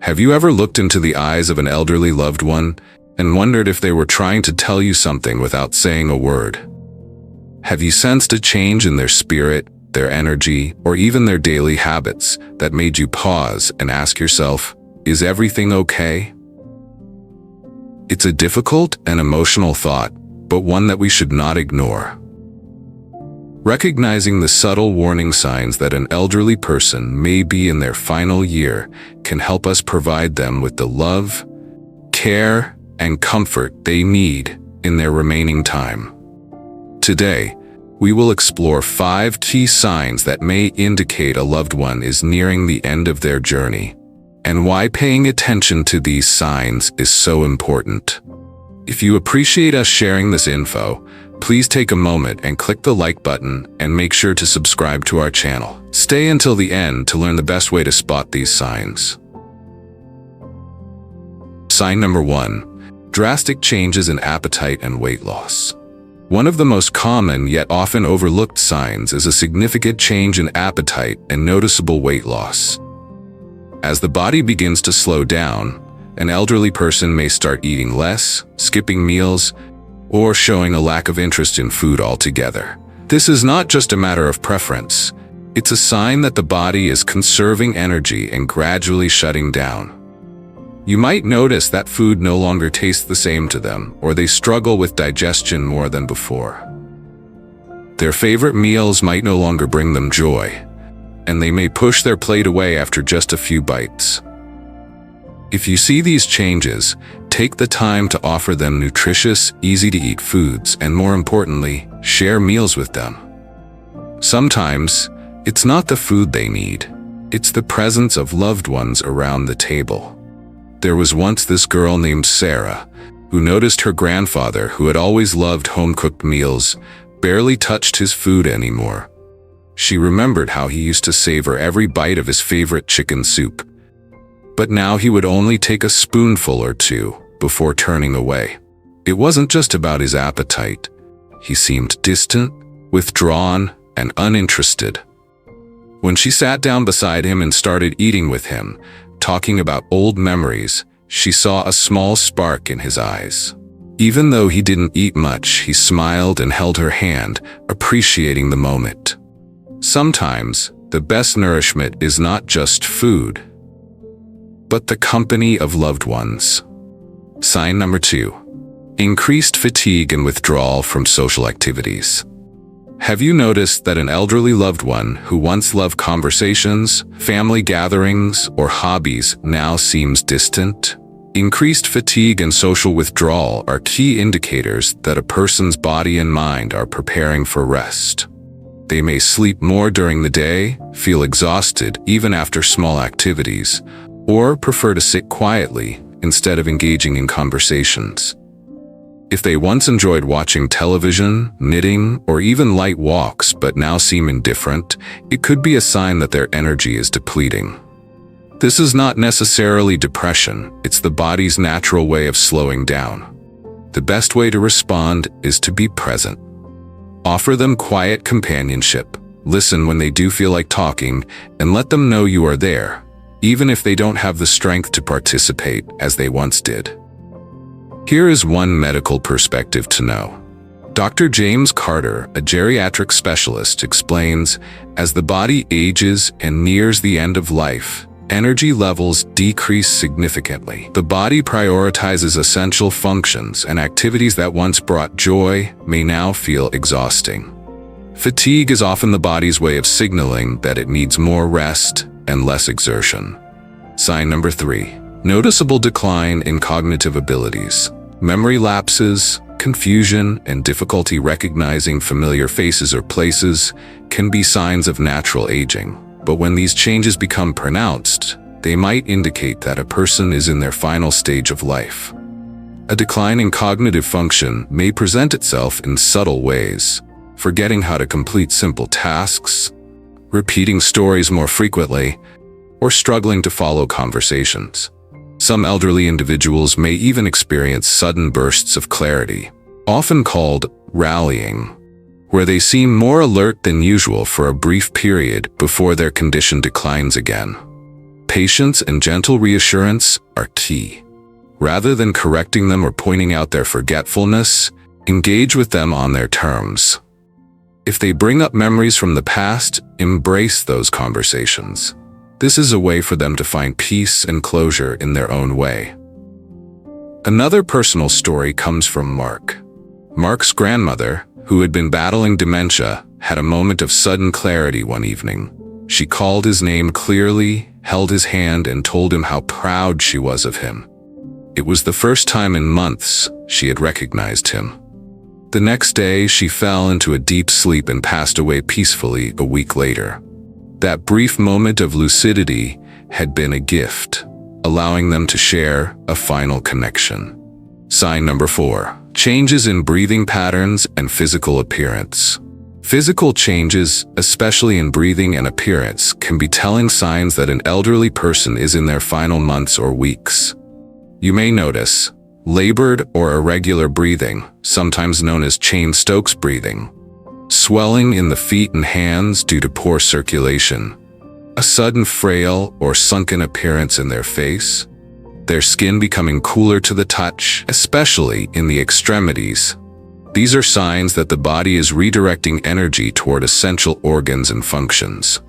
Have you ever looked into the eyes of an elderly loved one and wondered if they were trying to tell you something without saying a word? Have you sensed a change in their spirit, their energy, or even their daily habits that made you pause and ask yourself, is everything okay? It's a difficult and emotional thought, but one that we should not ignore. Recognizing the subtle warning signs that an elderly person may be in their final year can help us provide them with the love, care, and comfort they need in their remaining time. Today, we will explore 5 key signs that may indicate a loved one is nearing the end of their journey, and why paying attention to these signs is so important. If you appreciate us sharing this info, please take a moment and click the like button and make sure to subscribe to our channel. Stay until the end to learn the best way to spot these signs. Sign number 1. Drastic changes in appetite and weight loss. One of the most common yet often overlooked signs is a significant change in appetite and noticeable weight loss. As the body begins to slow down, an elderly person may start eating less, skipping meals, or showing a lack of interest in food altogether. This is not just a matter of preference. It's a sign that the body is conserving energy and gradually shutting down. You might notice that food no longer tastes the same to them, or they struggle with digestion more than before. Their favorite meals might no longer bring them joy, and they may push their plate away after just a few bites. If you see these changes, take the time to offer them nutritious, easy-to-eat foods, and more importantly, share meals with them. Sometimes, it's not the food they need. It's the presence of loved ones around the table. There was once this girl named Sarah, who noticed her grandfather, who had always loved home-cooked meals, barely touched his food anymore. She remembered how he used to savor every bite of his favorite chicken soup. But now he would only take a spoonful or two before turning away. It wasn't just about his appetite. He seemed distant, withdrawn, and uninterested. When she sat down beside him and started eating with him, talking about old memories, she saw a small spark in his eyes. Even though he didn't eat much, he smiled and held her hand, appreciating the moment. Sometimes, the best nourishment is not just food, but the company of loved ones. Sign number 2. Increased fatigue and withdrawal from social activities. Have you noticed that an elderly loved one who once loved conversations, family gatherings, or hobbies now seems distant? Increased fatigue and social withdrawal are key indicators that a person's body and mind are preparing for rest. They may sleep more during the day, feel exhausted even after small activities, or prefer to sit quietly instead of engaging in conversations. If they once enjoyed watching television, knitting, or even light walks but now seem indifferent, it could be a sign that their energy is depleting. This is not necessarily depression, it's the body's natural way of slowing down. The best way to respond is to be present. Offer them quiet companionship, listen when they do feel like talking, and let them know you are there, even if they don't have the strength to participate as they once did. Here is one medical perspective to know. Dr. James Carter, a geriatric specialist, explains, as the body ages and nears the end of life, energy levels decrease significantly. The body prioritizes essential functions, and activities that once brought joy may now feel exhausting. Fatigue is often the body's way of signaling that it needs more rest and less exertion. Sign number 3. Noticeable decline in cognitive abilities. Memory lapses, confusion, and difficulty recognizing familiar faces or places can be signs of natural aging. But when these changes become pronounced, they might indicate that a person is in their final stage of life. A decline in cognitive function may present itself in subtle ways: forgetting how to complete simple tasks, repeating stories more frequently, or struggling to follow conversations. Some elderly individuals may even experience sudden bursts of clarity, often called rallying, where they seem more alert than usual for a brief period before their condition declines again. Patience and gentle reassurance are key. Rather than correcting them or pointing out their forgetfulness, engage with them on their terms. If they bring up memories from the past, embrace those conversations. This is a way for them to find peace and closure in their own way. Another personal story comes from Mark. Mark's grandmother, who had been battling dementia, had a moment of sudden clarity one evening. She called his name clearly, held his hand, and told him how proud she was of him. It was the first time in months she had recognized him. The next day, she fell into a deep sleep and passed away peacefully a week later. That brief moment of lucidity had been a gift, allowing them to share a final connection. Sign number 4. Changes in breathing patterns and physical appearance. Physical changes, especially in breathing and appearance, can be telling signs that an elderly person is in their final months or weeks. You may notice labored or irregular breathing, sometimes known as Cheyne-Stokes breathing, swelling in the feet and hands due to poor circulation, a sudden frail or sunken appearance in their face, their skin becoming cooler to the touch, especially in the extremities. These are signs that the body is redirecting energy toward essential organs and functions.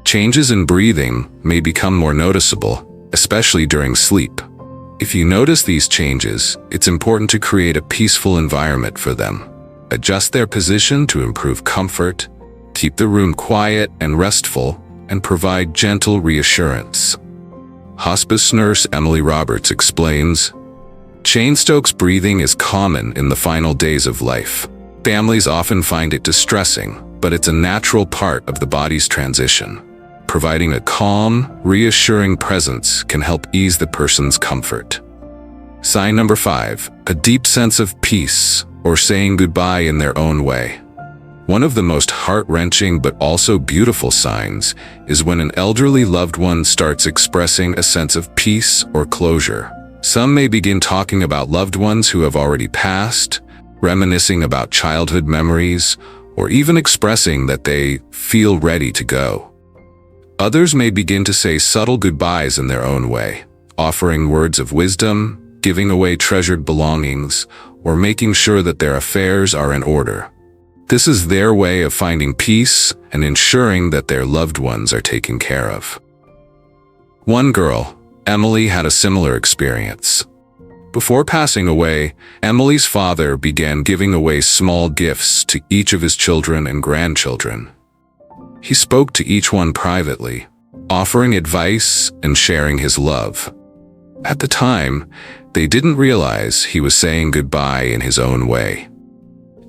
Changes in breathing may become more noticeable, especially during sleep. If you notice these changes, it's important to create a peaceful environment for them. Adjust their position to improve comfort, keep the room quiet and restful, and provide gentle reassurance. Hospice nurse Emily Roberts explains, Cheyne-Stokes breathing is common in the final days of life. Families often find it distressing, but it's a natural part of the body's transition. Providing a calm, reassuring presence can help ease the person's comfort. Sign number 5, a deep sense of peace or saying goodbye in their own way. One of the most heart-wrenching but also beautiful signs is when an elderly loved one starts expressing a sense of peace or closure. Some may begin talking about loved ones who have already passed, reminiscing about childhood memories, or even expressing that they feel ready to go. Others may begin to say subtle goodbyes in their own way, offering words of wisdom, giving away treasured belongings, or making sure that their affairs are in order. This is their way of finding peace and ensuring that their loved ones are taken care of. One girl, Emily, had a similar experience. Before passing away, Emily's father began giving away small gifts to each of his children and grandchildren. He spoke to each one privately, offering advice and sharing his love. At the time, they didn't realize he was saying goodbye in his own way.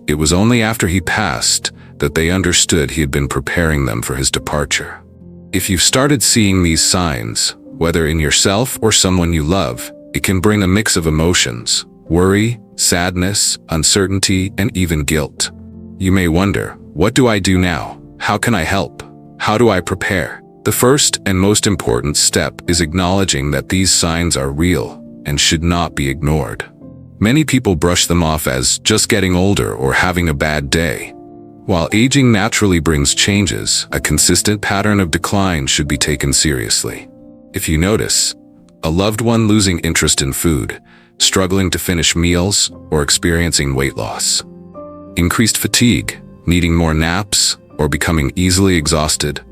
It was only after he passed that they understood he had been preparing them for his departure. If you've started seeing these signs, whether in yourself or someone you love, it can bring a mix of emotions: worry, sadness, uncertainty, and even guilt. You may wonder, what do I do now? How can I help? How do I prepare? The first and most important step is acknowledging that these signs are real and should not be ignored. Many people brush them off as just getting older or having a bad day. While aging naturally brings changes, a consistent pattern of decline should be taken seriously. If you notice a loved one losing interest in food, struggling to finish meals, or experiencing weight loss, increased fatigue, needing more naps, or becoming easily exhausted,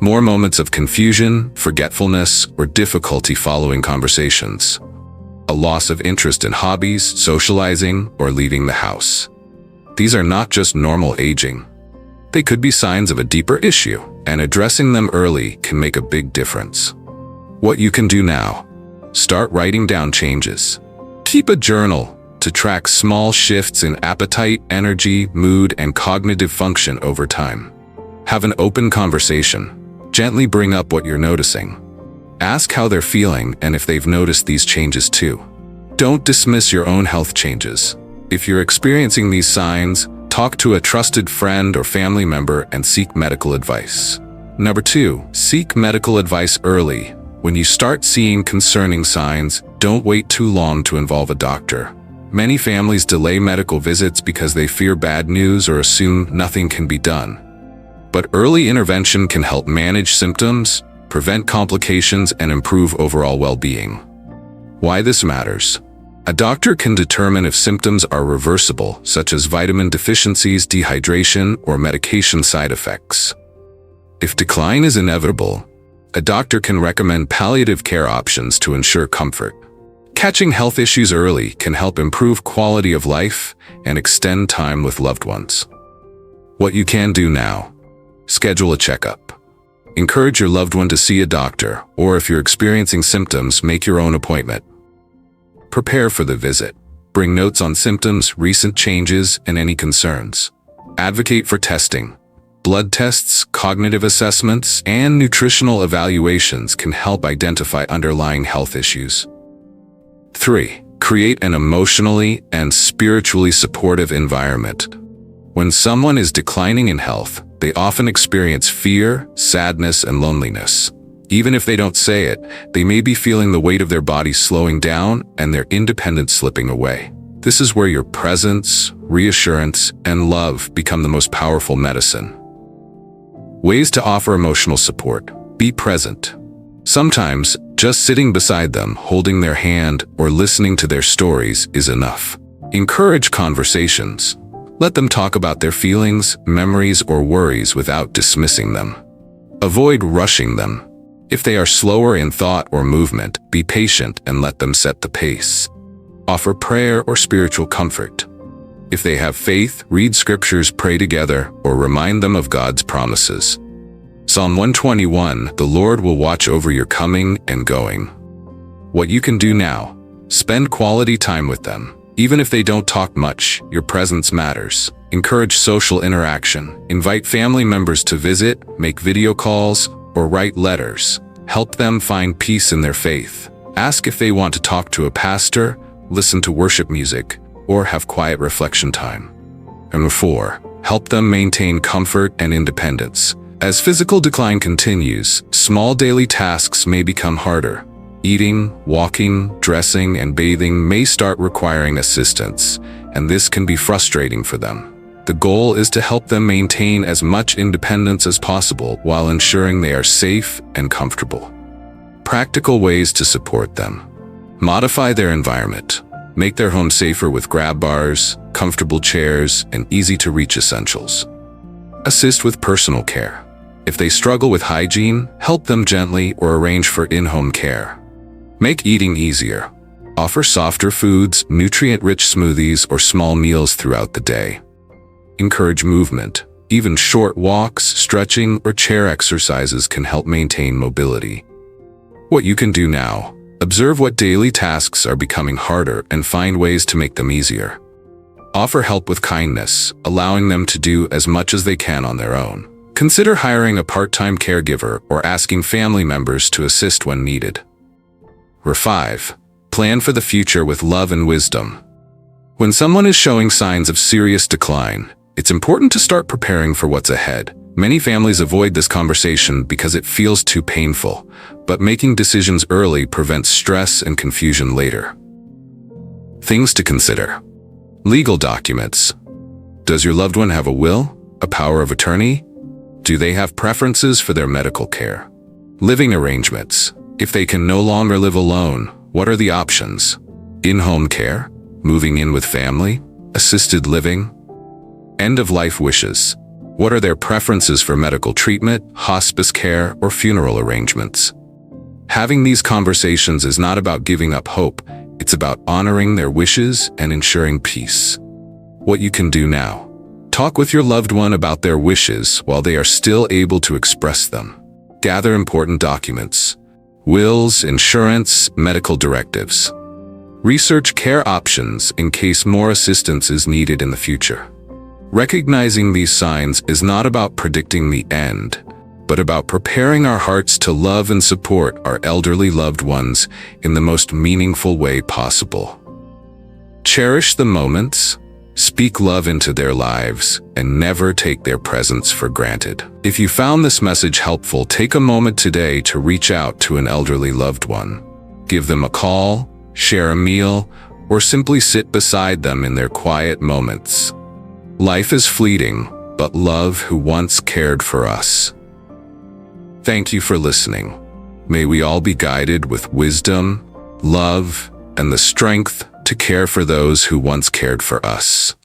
more moments of confusion, forgetfulness, or difficulty following conversations, a loss of interest in hobbies, socializing, or leaving the house. These are not just normal aging. They could be signs of a deeper issue, and addressing them early can make a big difference. What you can do now: start writing down changes. Keep a journal to track small shifts in appetite, energy, mood, and cognitive function over time. Have an open conversation. Gently bring up what you're noticing. Ask how they're feeling and if they've noticed these changes too. Don't dismiss your own health changes. If you're experiencing these signs, talk to a trusted friend or family member and seek medical advice. Number 2, seek medical advice early. When you start seeing concerning signs, don't wait too long to involve a doctor. Many families delay medical visits because they fear bad news or assume nothing can be done. But early intervention can help manage symptoms, prevent complications, and improve overall well-being. Why this matters? A doctor can determine if symptoms are reversible, such as vitamin deficiencies, dehydration, or medication side effects. If decline is inevitable, a doctor can recommend palliative care options to ensure comfort. Catching health issues early can help improve quality of life and extend time with loved ones. What you can do now: schedule a checkup. Encourage your loved one to see a doctor, or if you're experiencing symptoms, make your own appointment. Prepare for the visit. Bring notes on symptoms, recent changes, and any concerns. Advocate for testing. Blood tests, cognitive assessments, and nutritional evaluations can help identify underlying health issues. 3. Create an emotionally and spiritually supportive environment. When someone is declining in health, they often experience fear, sadness, and loneliness. Even if they don't say it, they may be feeling the weight of their body slowing down and their independence slipping away. This is where your presence, reassurance, and love become the most powerful medicine. Ways to offer emotional support. Be present. Sometimes, just sitting beside them, holding their hand, or listening to their stories is enough. Encourage conversations. Let them talk about their feelings, memories, or worries without dismissing them. Avoid rushing them. If they are slower in thought or movement, be patient and let them set the pace. Offer prayer or spiritual comfort. If they have faith, read scriptures, pray together, or remind them of God's promises. Psalm 121, the Lord will watch over your coming and going. What you can do now: spend quality time with them. Even if they don't talk much, your presence matters. Encourage social interaction. Invite family members to visit, make video calls, or write letters. Help them find peace in their faith. Ask if they want to talk to a pastor, listen to worship music, or have quiet reflection time. And 4. Help them maintain comfort and independence. As physical decline continues, small daily tasks may become harder. Eating, walking, dressing, and bathing may start requiring assistance, and this can be frustrating for them. The goal is to help them maintain as much independence as possible while ensuring they are safe and comfortable. Practical ways to support them. Modify their environment. Make their home safer with grab bars, comfortable chairs, and easy-to-reach essentials. Assist with personal care. If they struggle with hygiene, help them gently or arrange for in-home care. Make eating easier. Offer softer foods, nutrient-rich smoothies, or small meals throughout the day. Encourage movement. Even short walks, stretching, or chair exercises can help maintain mobility. What you can do now: observe what daily tasks are becoming harder and find ways to make them easier. Offer help with kindness, allowing them to do as much as they can on their own. Consider hiring a part-time caregiver or asking family members to assist when needed. 5. Plan for the future with love and wisdom. When someone is showing signs of serious decline, it's important to start preparing for what's ahead. Many families avoid this conversation because it feels too painful, but making decisions early prevents stress and confusion later. Things to consider. Legal documents. Does your loved one have a will? A power of attorney? Do they have preferences for their medical care? Living arrangements. If they can no longer live alone, what are the options? In-home care? Moving in with family? Assisted living? End-of-life wishes. What are their preferences for medical treatment, hospice care, or funeral arrangements? Having these conversations is not about giving up hope. It's about honoring their wishes and ensuring peace. What you can do now: talk with your loved one about their wishes while they are still able to express them. Gather important documents: wills, insurance, medical directives. Research care options in case more assistance is needed in the future. Recognizing these signs is not about predicting the end, but about preparing our hearts to love and support our elderly loved ones in the most meaningful way possible. Cherish the moments, speak love into their lives, and never take their presence for granted. If you found this message helpful, take a moment today to reach out to an elderly loved one. Give them a call, share a meal, or simply sit beside them in their quiet moments. Life is fleeting, but love who once cared for us. Thank you for listening. May we all be guided with wisdom, love, and the strength to care for those who once cared for us.